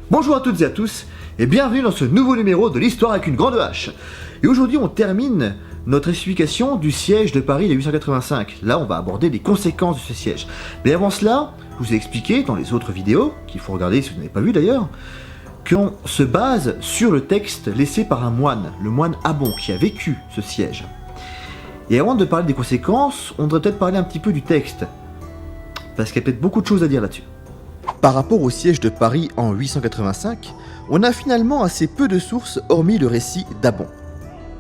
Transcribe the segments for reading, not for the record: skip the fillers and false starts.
Bonjour à toutes et à tous, et bienvenue dans ce nouveau numéro de l'Histoire avec une grande H. Et aujourd'hui on termine notre explication du siège de Paris de 1885. Là on va aborder les conséquences de ce siège. Mais avant cela, je vous ai expliqué dans les autres vidéos, qu'il faut regarder si vous n'avez pas vu d'ailleurs, qu'on se base sur le texte laissé par un moine, le moine Abon, qui a vécu ce siège. Et avant de parler des conséquences, on devrait peut-être parler un petit peu du texte, parce qu'il y a peut-être beaucoup de choses à dire là-dessus. Par rapport au siège de Paris en 885, on a finalement assez peu de sources hormis le récit d'Abon.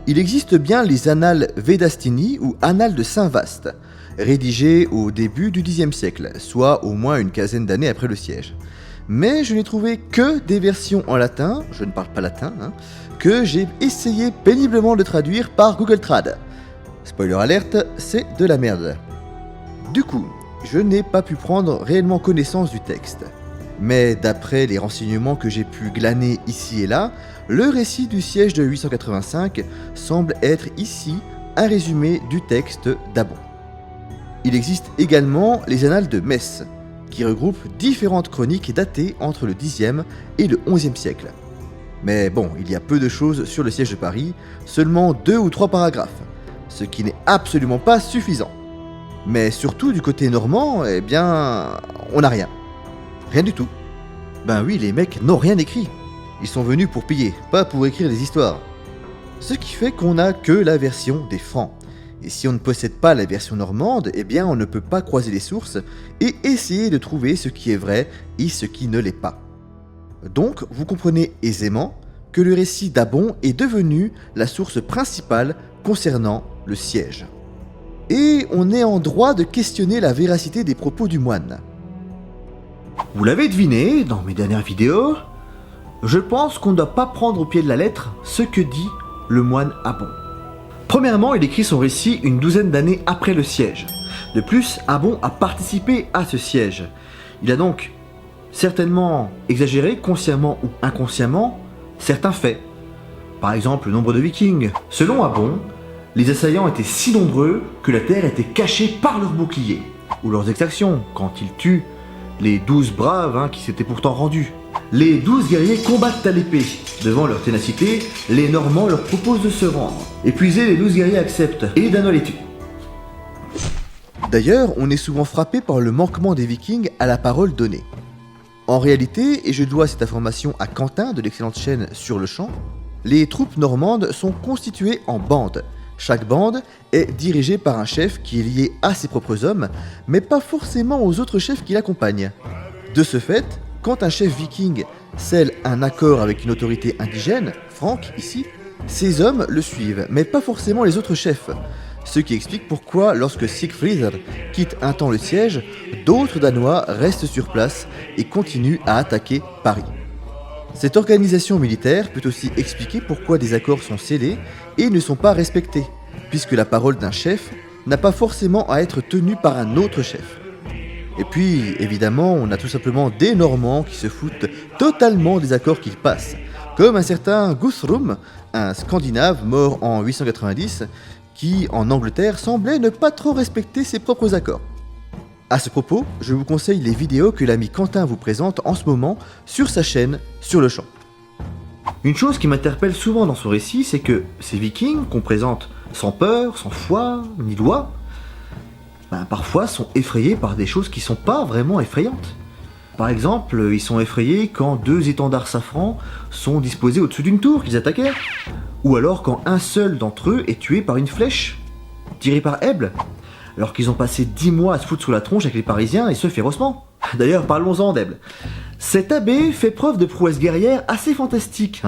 Il existe bien les annales Vedastini ou annales de Saint-Vaast, rédigées au début du Xe siècle, soit au moins une quinzaine d'années après le siège. Mais je n'ai trouvé que des versions en latin, je ne parle pas latin, que j'ai essayé péniblement de traduire par Google Trad. Spoiler alerte, c'est de la merde. Du coup, je n'ai pas pu prendre réellement connaissance du texte. Mais d'après les renseignements que j'ai pu glaner ici et là, le récit du siège de 885 semble être ici un résumé du texte d'Abon. Il existe également les annales de Metz, qui regroupent différentes chroniques datées entre le Xe et le XIe siècle. Mais bon, il y a peu de choses sur le siège de Paris, seulement 2 ou 3 paragraphes, ce qui n'est absolument pas suffisant. Mais surtout du côté normand, eh bien, on n'a rien. Rien du tout. Ben oui, les mecs n'ont rien écrit. Ils sont venus pour piller, pas pour écrire des histoires. Ce qui fait qu'on n'a que la version des Francs. Et si on ne possède pas la version normande, eh bien on ne peut pas croiser les sources et essayer de trouver ce qui est vrai et ce qui ne l'est pas. Donc, vous comprenez aisément que le récit d'Abon est devenu la source principale concernant le siège. Et on est en droit de questionner la véracité des propos du moine. Vous l'avez deviné dans mes dernières vidéos, je pense qu'on ne doit pas prendre au pied de la lettre ce que dit le moine Abon. Premièrement, il écrit son récit une douzaine d'années après le siège. De plus, Abon a participé à ce siège. Il a donc certainement exagéré, consciemment ou inconsciemment, certains faits. Par exemple, le nombre de vikings. Selon Abon, les assaillants étaient si nombreux que la terre était cachée par leurs boucliers, ou leurs exactions, quand ils tuent les 12 braves qui s'étaient pourtant rendus. Les 12 guerriers combattent à l'épée. Devant leur ténacité, les Normands leur proposent de se rendre. Épuisés, les 12 guerriers acceptent, et Danois les tue. D'ailleurs, on est souvent frappé par le manquement des Vikings à la parole donnée. En réalité, et je dois cette information à Quentin de l'excellente chaîne Sur le Champ, les troupes normandes sont constituées en bandes. Chaque bande est dirigée par un chef qui est lié à ses propres hommes, mais pas forcément aux autres chefs qui l'accompagnent. De ce fait, quand un chef viking scelle un accord avec une autorité indigène, Franck ici, ses hommes le suivent, mais pas forcément les autres chefs. Ce qui explique pourquoi, lorsque Siegfried quitte un temps le siège, d'autres Danois restent sur place et continuent à attaquer Paris. Cette organisation militaire peut aussi expliquer pourquoi des accords sont scellés et ne sont pas respectés, puisque la parole d'un chef n'a pas forcément à être tenue par un autre chef. Et puis, évidemment, on a tout simplement des Normands qui se foutent totalement des accords qu'ils passent, comme un certain Guthrum, un Scandinave mort en 890, qui, en Angleterre, semblait ne pas trop respecter ses propres accords. À ce propos, je vous conseille les vidéos que l'ami Quentin vous présente en ce moment sur sa chaîne Sur le Champ. Une chose qui m'interpelle souvent dans son récit, c'est que ces vikings, qu'on présente sans peur, sans foi, ni loi, parfois sont effrayés par des choses qui sont pas vraiment effrayantes. Par exemple, ils sont effrayés quand 2 étendards safrans sont disposés au-dessus d'une tour qu'ils attaquaient, ou alors quand un seul d'entre eux est tué par une flèche, tirée par Ebbe, alors qu'ils ont passé 10 mois à se foutre sous la tronche avec les Parisiens et ce férocement. D'ailleurs, parlons-en d'Ebbe. Cet abbé fait preuve de prouesse guerrière assez fantastique.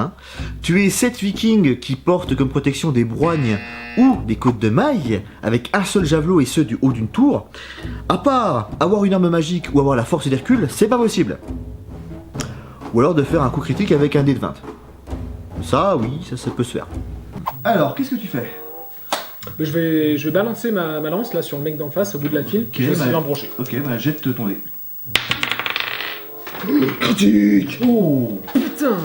Tuer 7 vikings qui portent comme protection des broignes ou des côtes de mailles avec un seul javelot et ceux du haut d'une tour, à part avoir une arme magique ou avoir la force d'Hercule, c'est pas possible. Ou alors de faire un coup critique avec un dé de 20. Ça, oui, ça peut se faire. Alors, qu'est-ce que tu fais ? Je vais balancer ma lance là sur le mec d'en face au bout de la file, je vais essayer de l'embrocher. Ok, jette ton dé. Critique. Oh putain.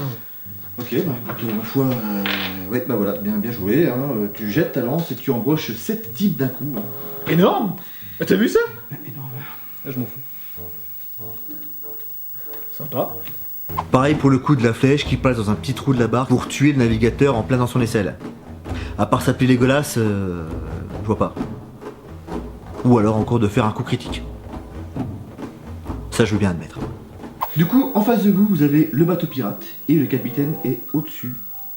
Ok, écoute, ma foi, ouais, voilà, bien joué, tu jettes ta lance et tu embroches 7 types d'un coup. Énorme. T'as vu ça? Énorme. Là, je m'en fous. Sympa. Pareil pour le coup de la flèche qui passe dans un petit trou de la barque pour tuer le navigateur en plein dans son aisselle. À part s'appeler Légolas, je vois pas. Ou alors encore de faire un coup critique. Ça, je veux bien admettre. Du coup, en face de vous, vous avez le bateau pirate et le capitaine est au-dessus,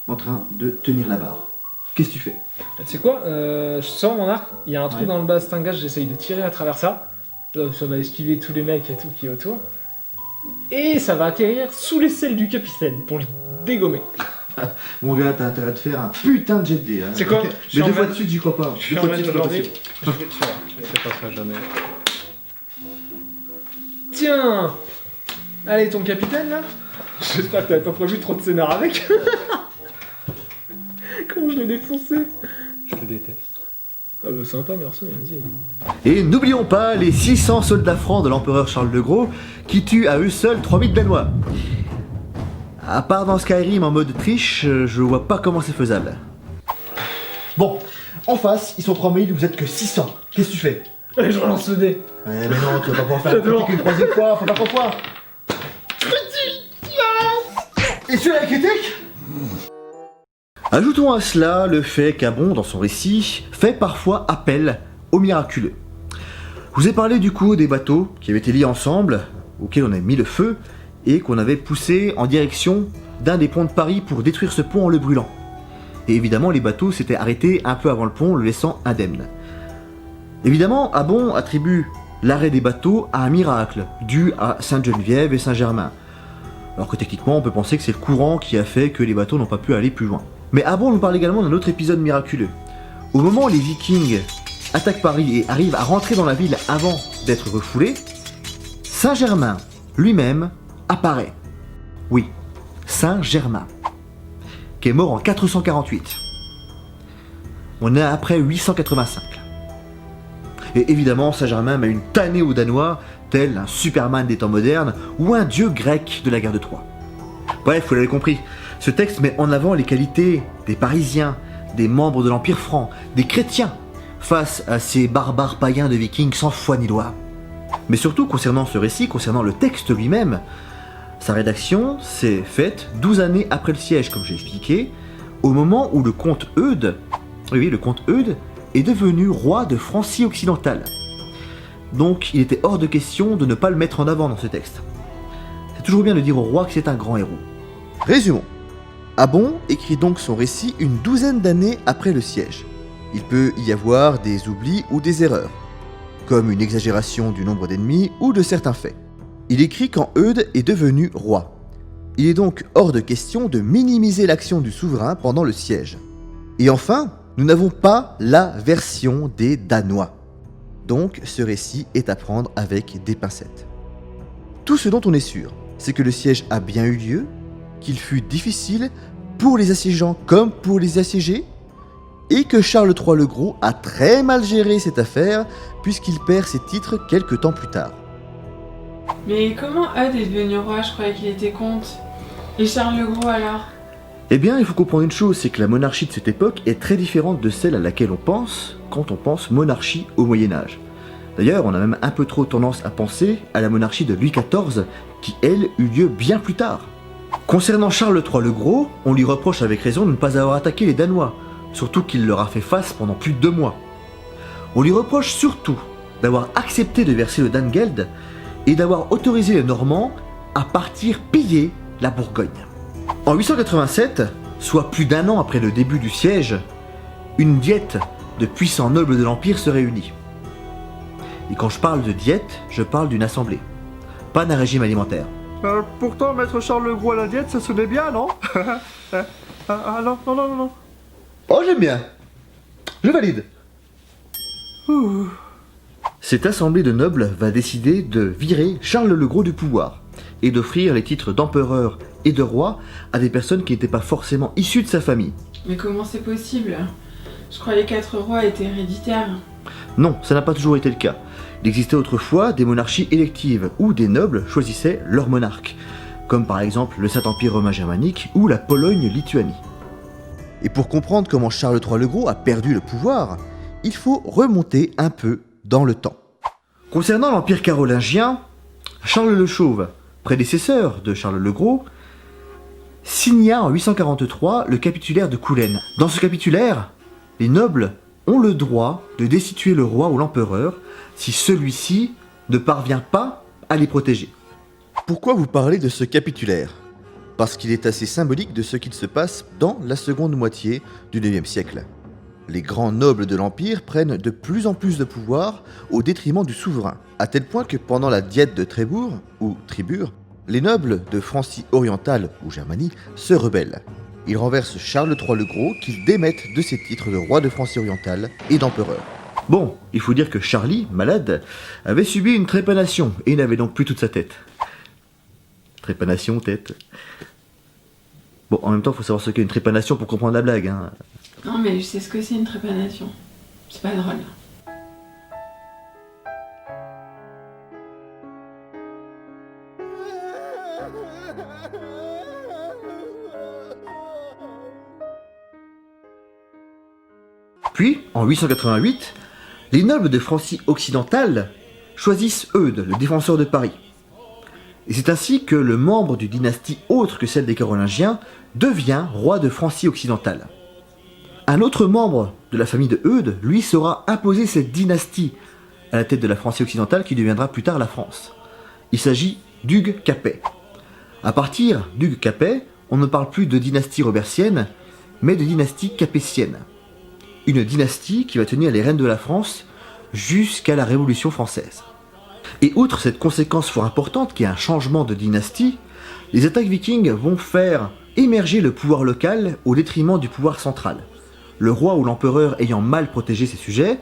en train de tenir la barre. Qu'est-ce que tu fais? Tu sais quoi, je sors mon arc, il y a un trou dans le bastingage, j'essaye de tirer à travers ça. Ça va esquiver tous les mecs et tout qui est autour. Et ça va atterrir sous les selles du capitaine pour le dégommer. Mon gars, t'as intérêt de faire un putain de jet de dés. Hein. C'est quoi? Mais deux fois de suite, j'y crois pas. Je suis Deux en fois de main suite, c'est pas aujourd'hui. possible. Ça passera jamais. Tiens! Allez, ton capitaine là? J'espère que t'avais pas prévu trop de scénar avec. Comment je l'ai défoncé? Je te déteste. Ah bah sympa, merci, vas-y. Et n'oublions pas les 600 soldats francs de l'empereur Charles le Gros qui tuent à eux seuls 3000 Danois. À part dans Skyrim en mode triche, je vois pas comment c'est faisable. Bon, en face, ils sont 3000, vous êtes que 600. Qu'est-ce que tu fais? Allez, je relance le dé. Mais non, tu vas pas pouvoir faire la J'adore. critique une troisième fois, faut pas 3 fois. Et celui-là est critique? Ajoutons à cela le fait qu'Abon, dans son récit, fait parfois appel au miraculeux. Je vous ai parlé du coup des bateaux qui avaient été liés ensemble, auxquels on a mis le feu, et qu'on avait poussé en direction d'un des ponts de Paris pour détruire ce pont en le brûlant. Et évidemment, les bateaux s'étaient arrêtés un peu avant le pont, le laissant indemne. Évidemment, Abon attribue l'arrêt des bateaux à un miracle, dû à Sainte-Geneviève et Saint-Germain. Alors que techniquement, on peut penser que c'est le courant qui a fait que les bateaux n'ont pas pu aller plus loin. Mais Abon nous parle également d'un autre épisode miraculeux. Au moment où les Vikings attaquent Paris et arrivent à rentrer dans la ville avant d'être refoulés, Saint-Germain lui-même apparaît. Oui, Saint-Germain, qui est mort en 448. On est après 885. Et évidemment, Saint-Germain met une tannée aux Danois, tel un Superman des temps modernes ou un dieu grec de la guerre de Troie. Bref, vous l'avez compris, ce texte met en avant les qualités des Parisiens, des membres de l'Empire franc, des chrétiens, face à ces barbares païens de Vikings sans foi ni loi. Mais surtout, concernant ce récit, concernant le texte lui-même, sa rédaction s'est faite 12 années après le siège, comme j'ai expliqué, au moment où le comte Eudes, oui, le comte Eudes, est devenu roi de Francie occidentale. Donc il était hors de question de ne pas le mettre en avant dans ce texte. C'est toujours bien de dire au roi que c'est un grand héros. Résumons. Abon écrit donc son récit une douzaine d'années après le siège. Il peut y avoir des oublis ou des erreurs, comme une exagération du nombre d'ennemis ou de certains faits. Il écrit quand Eudes est devenu roi. Il est donc hors de question de minimiser l'action du souverain pendant le siège. Et enfin, nous n'avons pas la version des Danois. Donc ce récit est à prendre avec des pincettes. Tout ce dont on est sûr, c'est que le siège a bien eu lieu, qu'il fut difficile pour les assiégeants comme pour les assiégés, et que Charles III le Gros a très mal géré cette affaire puisqu'il perd ses titres quelques temps plus tard. Mais comment Eudes est devenu roi? Je croyais qu'il était comte. Et Charles le Gros alors? Eh bien, il faut comprendre une chose, c'est que la monarchie de cette époque est très différente de celle à laquelle on pense quand on pense monarchie au Moyen-Âge. D'ailleurs, on a même un peu trop tendance à penser à la monarchie de Louis XIV, qui elle eut lieu bien plus tard. Concernant Charles III le Gros, on lui reproche avec raison de ne pas avoir attaqué les Danois, surtout qu'il leur a fait face pendant plus de 2 mois. On lui reproche surtout d'avoir accepté de verser le Dangeld et d'avoir autorisé les Normands à partir piller la Bourgogne. En 887, soit plus d'1 an après le début du siège, une diète de puissants nobles de l'Empire se réunit. Et quand je parle de diète, je parle d'une assemblée, pas d'un régime alimentaire. Pourtant, mettre Charles le Gros à la diète, ça sonnait bien, non? Non. Oh, j'aime bien. Je valide. Cette assemblée de nobles va décider de virer Charles le Gros du pouvoir et d'offrir les titres d'empereur et de roi à des personnes qui n'étaient pas forcément issues de sa famille. Mais comment c'est possible? Je croyais qu'être roi était héréditaire. Non, ça n'a pas toujours été le cas. Il existait autrefois des monarchies électives où des nobles choisissaient leur monarque, comme par exemple le Saint-Empire romain germanique ou la Pologne-Lituanie. Et pour comprendre comment Charles III le Gros a perdu le pouvoir, il faut remonter un peu dans le temps. Concernant l'Empire carolingien, Charles le Chauve prédécesseur de Charles le Gros, signa en 843 le capitulaire de Coulaines. Dans ce capitulaire, les nobles ont le droit de destituer le roi ou l'empereur si celui-ci ne parvient pas à les protéger. Pourquoi vous parlez de ce capitulaire ? Parce qu'il est assez symbolique de ce qu'il se passe dans la seconde moitié du IXe siècle. Les grands nobles de l'Empire prennent de plus en plus de pouvoir au détriment du souverain, à tel point que pendant la diète de Trébourg, ou Tribur, les nobles de Francie orientale ou Germanie se rebellent. Ils renversent Charles III le Gros qu'ils démettent de ses titres de roi de Francie orientale et d'empereur. Bon, il faut dire que Charlie, malade, avait subi une trépanation et n'avait donc plus toute sa tête. Trépanation, tête. Bon, en même temps, il faut savoir ce qu'est une trépanation pour comprendre la blague, hein. Non, mais je sais ce que c'est une trépanation. C'est pas drôle. Puis, en 888, les nobles de Francie occidentale choisissent Eudes, le défenseur de Paris. Et c'est ainsi que le membre d'une dynastie autre que celle des Carolingiens devient roi de Francie occidentale. Un autre membre de la famille de Eudes, lui, saura imposer cette dynastie à la tête de la Francie occidentale qui deviendra plus tard la France. Il s'agit d'Hugues Capet. À partir d'Hugues Capet, on ne parle plus de dynastie robertienne, mais de dynastie capétienne. Une dynastie qui va tenir les rênes de la France jusqu'à la Révolution française. Et outre cette conséquence fort importante qui est un changement de dynastie, les attaques vikings vont faire émerger le pouvoir local au détriment du pouvoir central. Le roi ou l'empereur ayant mal protégé ses sujets,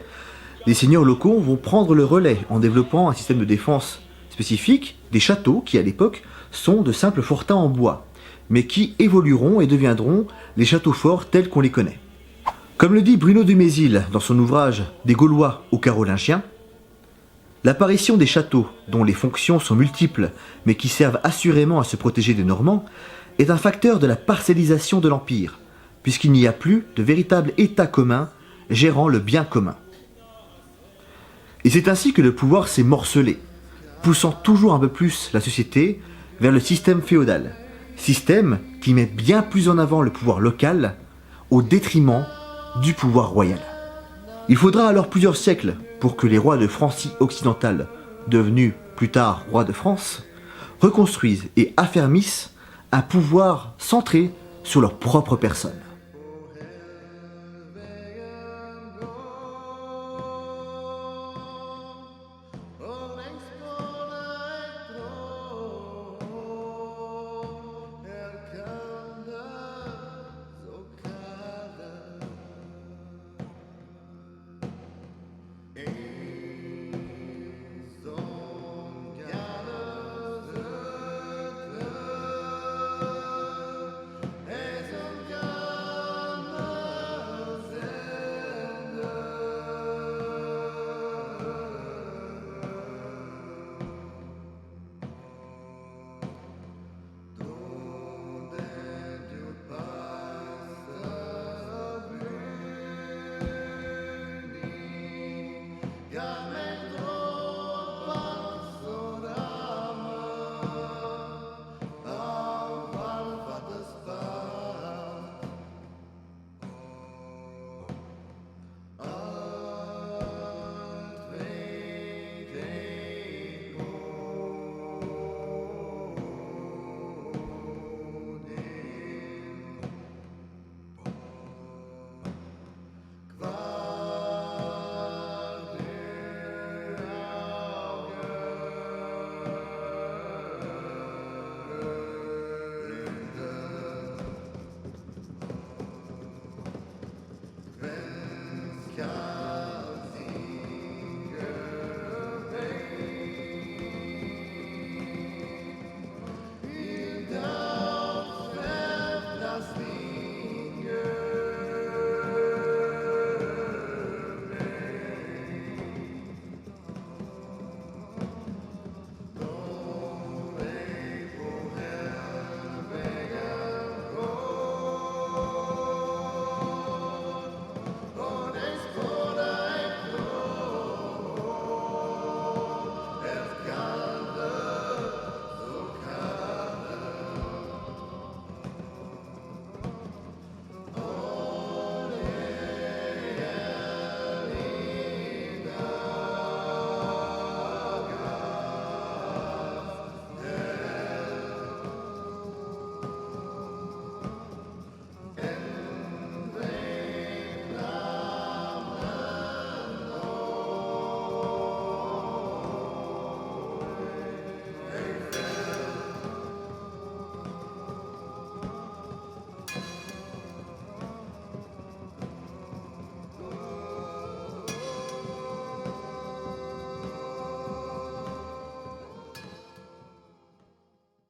les seigneurs locaux vont prendre le relais en développant un système de défense spécifique, des châteaux qui à l'époque sont de simples fortins en bois, mais qui évolueront et deviendront les châteaux forts tels qu'on les connaît. Comme le dit Bruno de Mézil dans son ouvrage « Des Gaulois aux Carolingiens », l'apparition des châteaux, dont les fonctions sont multiples mais qui servent assurément à se protéger des Normands, est un facteur de la parcellisation de l'Empire, puisqu'il n'y a plus de véritable État commun gérant le bien commun. Et c'est ainsi que le pouvoir s'est morcelé, poussant toujours un peu plus la société vers le système féodal, système qui met bien plus en avant le pouvoir local au détriment du pouvoir royal. Il faudra alors plusieurs siècles pour que les rois de Francie occidentale, devenus plus tard rois de France, reconstruisent et affermissent un pouvoir centré sur leur propre personne.